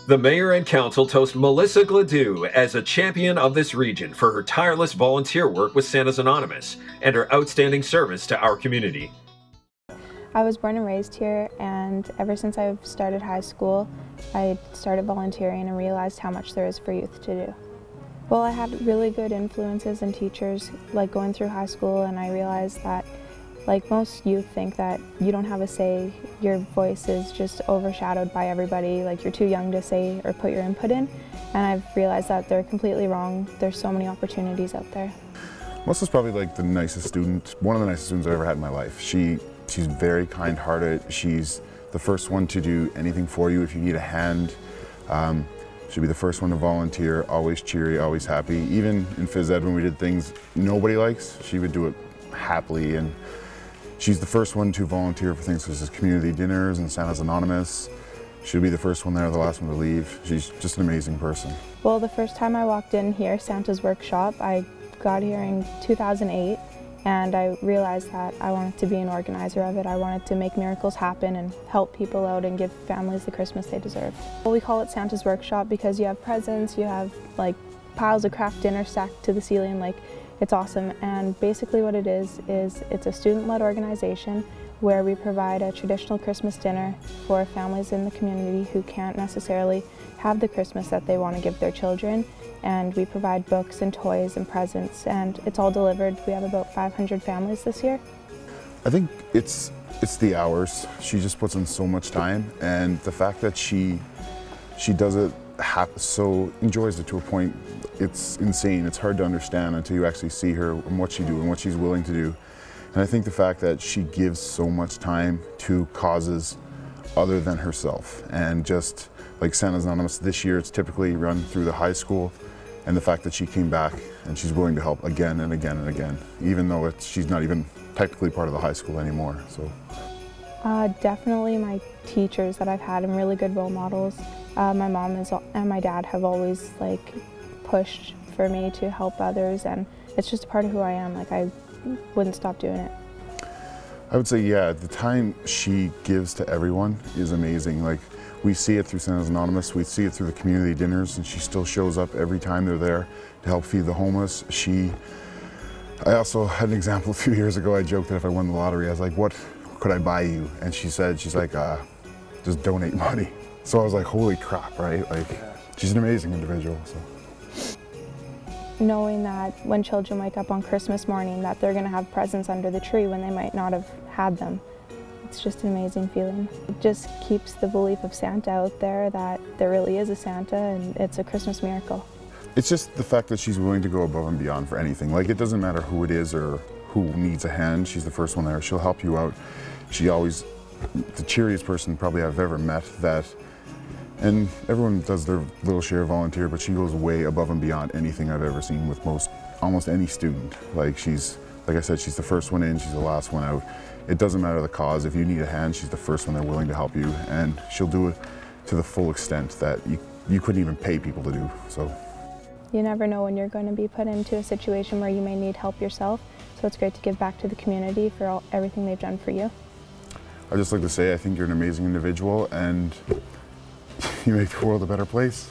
The mayor and council toast Melissa Gladue as a champion of this region for her tireless volunteer work with Santa's Anonymous and her outstanding service to our community. I was born and raised here, and ever since I've started high school, I started volunteering and realized how much there is for youth to do. Well, I had really good influences and teachers like going through high school, and I realized that like most youth think that you don't have a say, your voice is just overshadowed by everybody, like you're too young to say or put your input in, and I've realized that they're completely wrong. There's so many opportunities out there. Melissa's probably like the nicest student, one of the nicest students I've ever had in my life. She's very kind-hearted. She's the first one to do anything for you if you need a hand. She'll be the first one to volunteer, always cheery, always happy. Even in phys ed when we did things nobody likes, she would do it happily. And she's the first one to volunteer for things such as community dinners and Santa's Anonymous. She'll be the first one there, the last one to leave. She's just an amazing person. Well, the first time I walked in here, Santa's workshop, I got here in 2008. And I realized that I wanted to be an organizer of it. I wanted to make miracles happen and help people out and give families the Christmas they deserve. Well, we call it Santa's Workshop because you have presents, you have like piles of craft dinner stacked to the ceiling, like it's awesome. And basically what it is it's a student-led organization where we provide a traditional Christmas dinner for families in the community who can't necessarily have the Christmas that they want to give their children. And we provide books and toys and presents, and it's all delivered. We have about 500 families this year. I think it's the hours. She just puts in so much time, and the fact that she does it so enjoys it to a point, it's insane. It's hard to understand until you actually see her and what she do and what she's willing to do. And I think the fact that she gives so much time to causes other than herself, and just like Santa's Anonymous this year, it's typically run through the high school. And the fact that she came back and she's willing to help again and again and again, even though she's not even technically part of the high school anymore. So, definitely my teachers that I've had and really good role models. My mom and my dad have always like pushed for me to help others, and it's just a part of who I am. Like I wouldn't stop doing it. I would say, yeah, the time she gives to everyone is amazing. Like, we see it through Santa's Anonymous, we see it through the community dinners, and she still shows up every time they're there to help feed the homeless. I also had an example a few years ago. I joked that if I won the lottery, I was like, what could I buy you? And she's like, just donate money. So I was like, holy crap, right? Like, she's an amazing individual. So. Knowing that when children wake up on Christmas morning that they're going to have presents under the tree when they might not have had them. It's just an amazing feeling. It just keeps the belief of Santa out there that there really is a Santa and it's a Christmas miracle. It's just the fact that she's willing to go above and beyond for anything. Like, it doesn't matter who it is or who needs a hand, she's the first one there. She'll help you out. She always, the cheeriest person probably I've ever met and everyone does their little share of volunteer, but she goes way above and beyond anything I've ever seen with almost any student. Like I said, she's the first one in, she's the last one out. It doesn't matter the cause. If you need a hand, she's the first one there willing to help you, and she'll do it to the full extent that you couldn't even pay people to do. So, you never know when you're going to be put into a situation where you may need help yourself, so it's great to give back to the community for everything they've done for you. I'd just like to say I think you're an amazing individual and you make the world a better place.